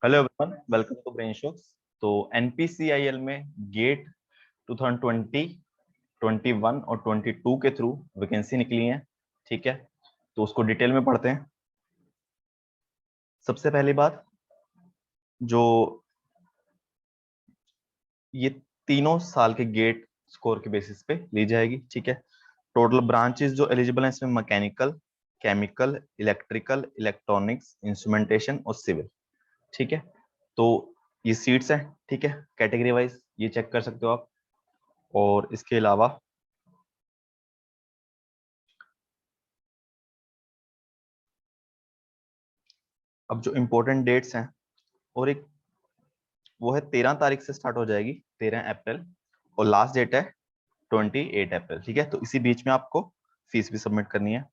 Hello everyone, welcome to brain shocks. तो NPCIL में GATE 2020, 21 और 22 के थ्रू वैकेंसी निकली है। ठीक है, तो उसको डिटेल में पढ़ते हैं। सबसे पहली बात, जो ये तीनों साल के गेट स्कोर के बेसिस पे ली जाएगी। ठीक है, टोटल ब्रांचेस जो एलिजिबल हैं इसमें mechanical, chemical, electrical, electronics, instrumentation और सिविल। ठीक है, तो ये सीट्स हैं। ठीक है, कैटेगरी वाइज ये चेक कर सकते हो आप। और इसके अलावा अब जो इम्पोर्टेंट डेट्स हैं, और एक वो है 13 तारीख से स्टार्ट हो जाएगी, 13 अप्रैल, और लास्ट डेट है 28 अप्रैल। ठीक है, तो इसी बीच में आपको फीस भी सबमिट करनी है।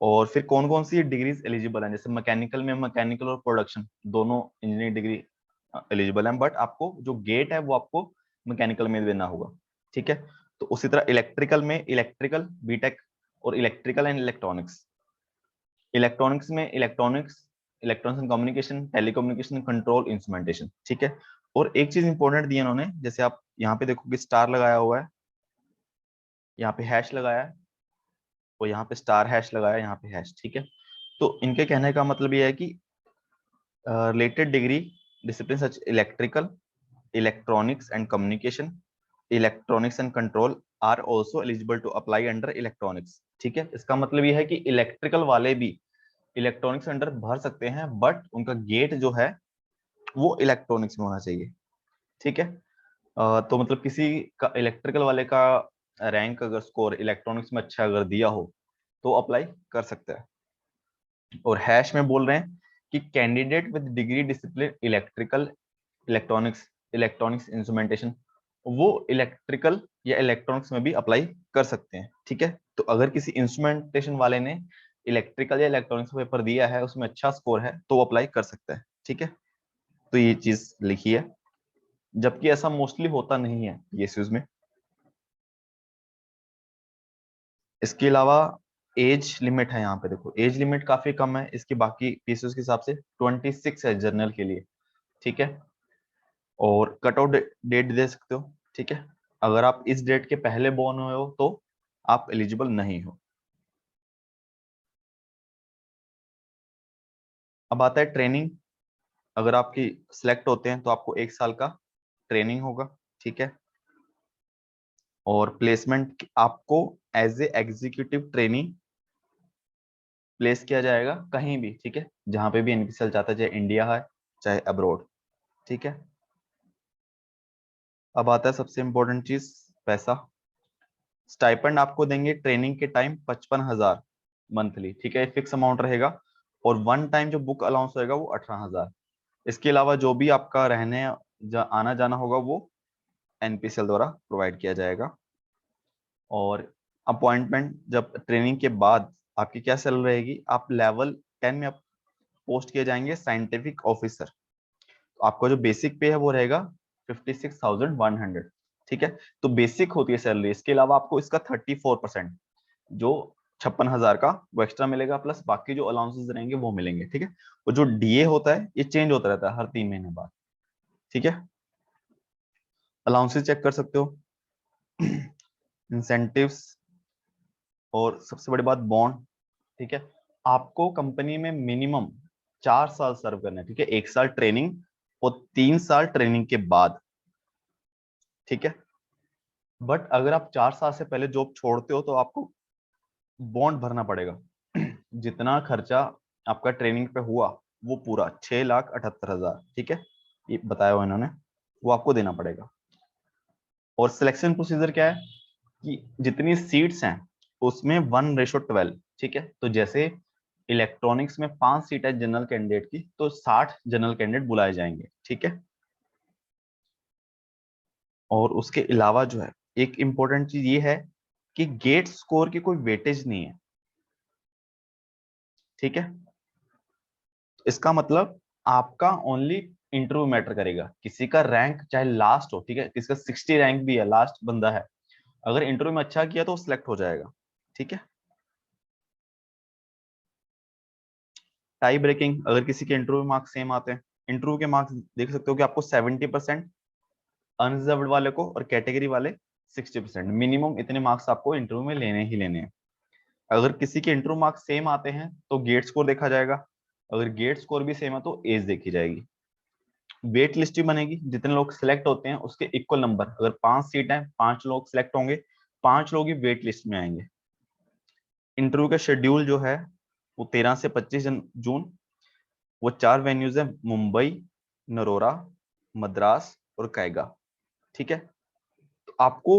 और फिर कौन कौन सी डिग्रीज एलिजिबल हैं, जैसे मैकेनिकल में मैकेनिकल और प्रोडक्शन दोनों इंजीनियरिंग डिग्री एलिजिबल हैं, बट आपको जो गेट है वो आपको मैकेनिकल में देना होगा। ठीक है, तो उसी तरह इलेक्ट्रिकल में इलेक्ट्रिकल बीटेक और इलेक्ट्रिकल एंड इलेक्ट्रॉनिक्स। इलेक्ट्रॉनिक्स में electronics, electronics and communication, telecommunication, control, instrumentation. ठीक है, और एक चीज इंपॉर्टेंट दी है उन्होंने, जैसे आप यहाँ पे देखोगे स्टार लगाया हुआ है, यहाँ पे हैश लगाया है, और यहाँ पे स्टार हैश लगाया है, यहाँ पे हैश। ठीक है, तो इनके कहने का मतलब ये है कि related degree discipline such electrical, electronics and communication, electronics and control are also eligible to apply under electronics. ठीक है, इसका मतलब ये है कि इलेक्ट्रिकल वाले भी इलेक्ट्रॉनिक्स अंडर भर सकते हैं, बट उनका गेट जो है वो इलेक्ट्रॉनिक्स में होना चाहिए। ठीक है, तो मतलब किसी का इलेक्ट्रिकल वाले का रैंक अगर स्कोर इलेक्ट्रॉनिक्स में अच्छा अगर दिया हो तो अप्लाई कर सकता है। और हैश में बोल रहे हैं कि candidate with degree discipline electrical, electronics, electronics instrumentation, वो इलेक्ट्रिकल या इलेक्ट्रॉनिक्स में भी अप्लाई कर सकते हैं। ठीक है, तो अगर किसी इंस्ट्रूमेंटेशन वाले ने इलेक्ट्रिकल या इलेक्ट्रॉनिक्स पेपर दिया है, उसमें अच्छा स्कोर है, तो वो अप्लाई कर सकता है। ठीक है, तो ये चीज लिखी है, जबकि ऐसा मोस्टली होता नहीं है पीएसयूज में। इसके अलावा एज लिमिट है, यहाँ पे देखो एज लिमिट काफी कम है इसकी, बाकी पीएसयूज के हिसाब से 26 है जनरल के लिए। ठीक है, और कट आउट डेट दे सकते हो। ठीक है, अगर आप इस डेट के पहले बोर्न हुए हो तो आप एलिजिबल नहीं हो। अब आता है ट्रेनिंग। अगर आपकी सिलेक्ट होते हैं तो आपको 1 साल का ट्रेनिंग होगा। ठीक है, और प्लेसमेंट आपको as a executive training place किया जाएगा कहीं भी। ठीक है, जहां पे भी एनपीसीएल चाहता है, चाहे इंडिया है चाहे अब्रॉड। ठीक है, अब आता है सबसे इंपॉर्टेंट चीज, पैसा। स्टाइपेंड आपको देंगे ट्रेनिंग के टाइम 55,000 मंथली। ठीक है, फिक्स अमाउंट रहेगा। और वन टाइम जो बुक अलाउंस होगा वो 18,000। इसके अलावा जो भी आपका रहने आना जाना होगा वो एनपीसीएल द्वारा प्रोवाइड किया जाएगा। और अपॉइंटमेंट जब ट्रेनिंग के बाद आपकी क्या सैलरी रहेगी, आप लेवल 10 में आप पोस्ट किए जाएंगे साइंटिफिक ऑफिसर, तो आपका जो बेसिक पे है वो रहेगा 56,100। ठीक है, तो बेसिक होती है सैलरी। इसके अलावा आपको इसका 34%, जो 56,000 का वो एक्स्ट्रा मिलेगा, प्लस बाकी जो अलाउंसेस रहेंगे वो मिलेंगे। ठीक है, और जो डीए होता है ये चेंज होता रहता है हर 3 महीने बाद। ठीक है, अलाउंसेस चेक कर सकते हो, इंसेंटिव्स, और सबसे बड़ी बात बॉन्ड। ठीक है, आपको कंपनी में मिनिमम 4 साल सर्व करना है। ठीक है, 1 साल ट्रेनिंग और 3 साल ट्रेनिंग के बाद। ठीक है, बट अगर आप 4 साल से पहले जॉब छोड़ते हो तो आपको बॉन्ड भरना पड़ेगा। जितना खर्चा आपका ट्रेनिंग पे हुआ वो पूरा 6,78,000, ठीक है, ये बताया हुआ इन्होंने, वो आपको देना पड़ेगा। और सिलेक्शन प्रोसीजर क्या है कि जितनी सीट्स हैं उसमें 1:12। ठीक है, तो जैसे इलेक्ट्रॉनिक्स में 5 सीट है जनरल कैंडिडेट की, तो 60 जनरल कैंडिडेट बुलाए जाएंगे। ठीक है, और उसके अलावा जो है एक इंपॉर्टेंट चीज ये है कि गेट स्कोर की कोई वेटेज नहीं है। ठीक है, इसका मतलब आपका ओनली इंटरव्यू मैटर करेगा। किसी का रैंक चाहे लास्ट हो, ठीक है, किसी का 60 रैंक भी है, लास्ट बंदा है, अगर इंटरव्यू में अच्छा किया तो वो सिलेक्ट हो जाएगा। ठीक है, टाई ब्रेकिंग, अगर किसी के इंटरव्यू मार्क्स सेम आते हैं इंटरव्यू के मार्क्स देख सकते हो कि आपको 70% अनरिजर्व्ड वाले को और कैटेगरी वाले 60%, मिनिमम इतने मार्क्स आपको इंटरव्यू में लेने ही लेने हैं। अगर किसी के इंटरव्यू मार्क्स सेम आते हैं तो गेट स्कोर देखा जाएगा, अगर गेट स्कोर भी सेम है तो एज देखी जाएगी। वेट लिस्ट भी बनेगी, जितने लोग सिलेक्ट होते हैं उसके इक्वल नंबर, अगर 5 सीट है 5 लोग सिलेक्ट होंगे, 5 लोग ही वेट लिस्ट में आएंगे। इंटरव्यू का शेड्यूल जो है वो 13 से 25 जून, वो 4 वेन्यूज है, मुंबई, नरोरा, मद्रास और कायगा। ठीक है, तो आपको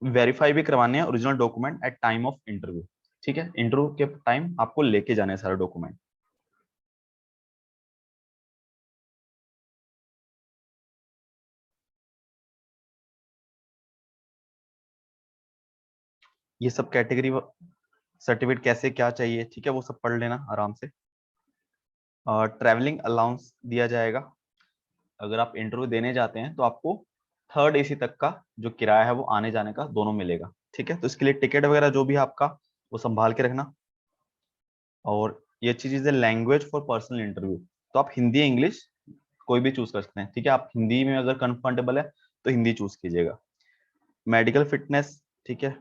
वेरीफाई भी करवाने हैं original document at time of interview. ठीक है, इंटरव्यू के टाइम आपको लेके जाने हैं सारे डॉक्यूमेंट। ये सब कैटेगरी सर्टिफिकेट कैसे क्या चाहिए, ठीक है, वो सब पढ़ लेना आराम से। ट्रैवलिंग अलाउंस दिया जाएगा, अगर आप इंटरव्यू देने जाते हैं तो आपको 3rd AC तक का जो किराया है वो आने जाने का दोनों मिलेगा। ठीक है, तो इसके लिए टिकट वगैरह जो भी है आपका वो संभाल के रखना। और ये अच्छी चीज है, लैंग्वेज फॉर पर्सनल इंटरव्यू, तो आप हिंदी इंग्लिश कोई भी चूज कर सकते हैं। ठीक है, आप हिंदी में अगर कंफर्टेबल है तो हिंदी चूज कीजिएगा। मेडिकल फिटनेस, ठीक है,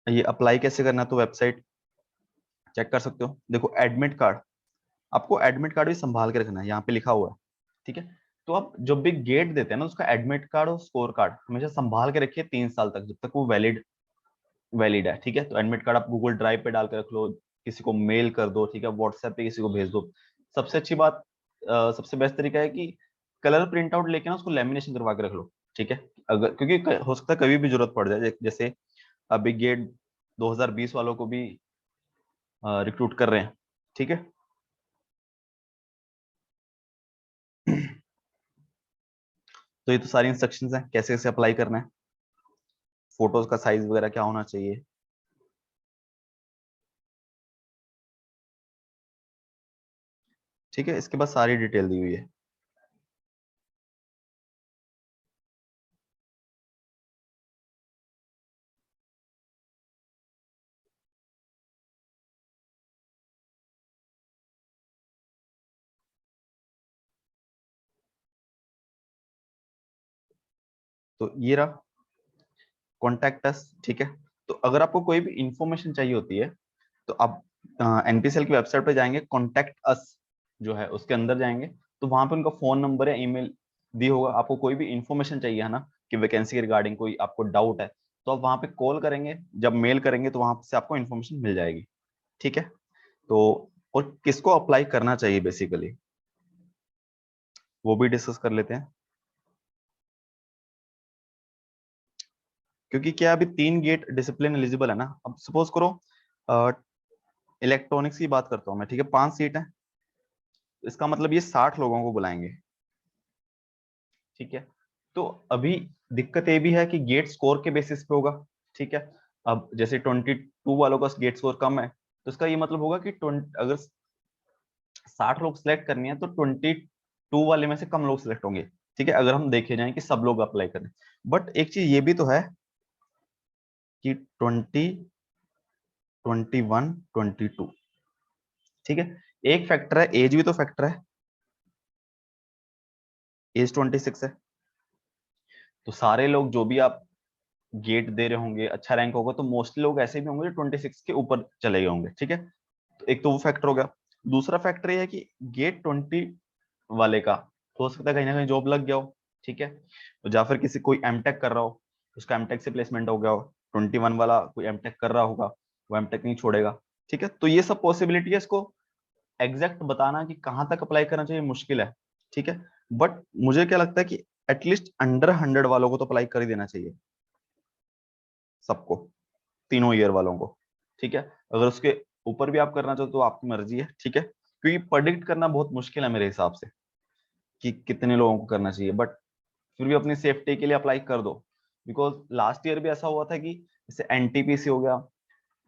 ये अप्लाई कैसे करना है तो वेबसाइट चेक कर सकते हो। देखो एडमिट कार्ड, आपको एडमिट कार्ड भी संभाल के रखना है, यहाँ पे लिखा हुआ है। ठीक है, तो आप जब भी गेट देते हैं ना, उसका एडमिट कार्ड और स्कोर कार्ड हमेशा संभाल के रखिए 3 साल तक, जब तक वो वैलिड वैलिड है। ठीक है, तो एडमिट कार्ड आप गूगल ड्राइव पे डाल के रख लो, किसी को मेल कर दो, ठीक है, व्हाट्सएप पे किसी को भेज दो। सबसे अच्छी बात, सबसे बेस्ट तरीका है कि कलर प्रिंट आउट लेके ना उसको लेमिनेशन करवा के रख लो। ठीक है, अगर क्योंकि हो सकता है कभी भी जरूरत पड़ जाए, जैसे अभी गेट 2020 वालों को भी रिक्रूट कर रहे हैं। ठीक है, तो ये तो सारी इंस्ट्रक्शंस हैं कैसे कैसे अप्लाई करना है, फोटोज का साइज वगैरह क्या होना चाहिए। ठीक है, इसके बाद सारी डिटेल दी हुई है। तो ये रहा कॉन्टैक्ट अस। ठीक है, तो अगर आपको कोई भी इंफॉर्मेशन चाहिए होती है तो आप एनपीसीएल की वेबसाइट पे जाएंगे, कॉन्टैक्ट अस जो है उसके अंदर जाएंगे, तो वहां पे उनका फोन नंबर या ईमेल दी होगा। आपको कोई भी इंफॉर्मेशन चाहिए है ना, कि वैकेंसी के रिगार्डिंग कोई आपको डाउट है, तो आप वहां पे कॉल करेंगे, जब मेल करेंगे तो वहां से आपको इन्फॉर्मेशन मिल जाएगी। ठीक है, तो और किसको अप्लाई करना चाहिए बेसिकली वो भी डिस्कस कर लेते हैं। क्योंकि क्या अभी 3 गेट डिसिप्लिन एलिजिबल है ना, अब सपोज करो इलेक्ट्रॉनिक्स की बात करता हूँ मैं। ठीक है, 5 सीट है, इसका मतलब ये 60 लोगों को बुलाएंगे। ठीक है, तो अभी दिक्कत ये भी है कि गेट स्कोर के बेसिस पे होगा। ठीक है, अब जैसे 22 वालों का गेट स्कोर कम है, तो इसका ये मतलब होगा कि 20 अगर 60 लोग सिलेक्ट करनी है तो 22 वाले में से कम लोग सिलेक्ट होंगे। ठीक है, अगर हम देखे जाएं कि सब लोग अप्लाई करें। बट एक चीज ये भी तो है कि 20, 21, 22, ठीक है, एक फैक्टर है, एज भी तो फैक्टर है, एज 26 है। तो सारे लोग जो भी आप गेट दे रहे होंगे, अच्छा रैंक होगा, तो मोस्टली लोग ऐसे भी होंगे जो 26 के ऊपर चले गए होंगे। ठीक है, तो एक तो वो फैक्टर हो गया। दूसरा फैक्टर ये है कि गेट 20 वाले का हो सकता है कहीं ना कहीं जॉब लग गया हो। ठीक है, तो या फिर किसी कोई एमटेक कर रहा हो, उसका एमटेक से प्लेसमेंट हो गया हो, 21 वाला कोई एमटेक कर रहा होगा, वो एमटेक नहीं छोड़ेगा। ठीक है, तो ये सब पॉसिबिलिटी है, इसको एग्जैक्ट बताना कि कहाँ तक अप्लाई करना चाहिए मुश्किल है। ठीक है, बट मुझे क्या लगता है कि एटलीस्ट अंडर 100 वालों को तो अप्लाई कर ही देना चाहिए, सबको, तीनों ईयर वालों को। ठीक है, अगर उसके ऊपर भी आप करना चाहो तो आपकी मर्जी है। ठीक है, क्योंकि प्रेडिक्ट करना बहुत मुश्किल है मेरे हिसाब से कि कितने लोगों को करना चाहिए, बट फिर भी अपनी सेफ्टी के लिए अप्लाई कर दो। बिकॉज लास्ट ईयर भी ऐसा हुआ था कि जैसे एनटीपीसी हो गया,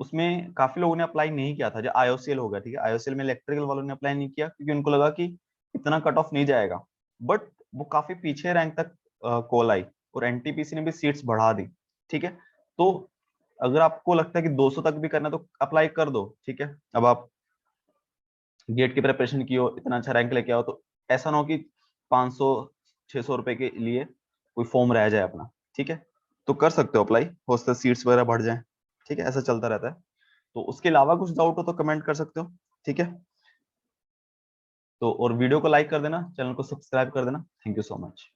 उसमें काफी लोगों ने अप्लाई नहीं किया था। जो आईओसीएल हो गया, ठीक है, आईओसीएल में इलेक्ट्रिकल वालों ने अप्लाई नहीं किया क्योंकि उनको लगा कि इतना कट ऑफ नहीं जाएगा, बट वो काफी पीछे रैंक तक कॉल आई और एनटीपीसी ने भी सीट्स बढ़ा दी। ठीक है, तो अगर आपको लगता है कि 200 तक भी करना है तो अप्लाई कर दो। ठीक है, अब आप गेट की प्रिपरेशन की हो, इतना अच्छा रैंक लेके आओ, तो ऐसा ना हो कि 500-600 रुपए के लिए कोई फॉर्म रह जाए अपना। ठीक है, तो कर सकते हो अप्लाई, हो सकता है सीट्स वगैरह बढ़ जाए। ठीक है, ऐसा चलता रहता है। तो उसके अलावा कुछ डाउट हो तो कमेंट कर सकते हो। ठीक है, तो और वीडियो को लाइक कर देना, चैनल को सब्सक्राइब कर देना। Thank you so much.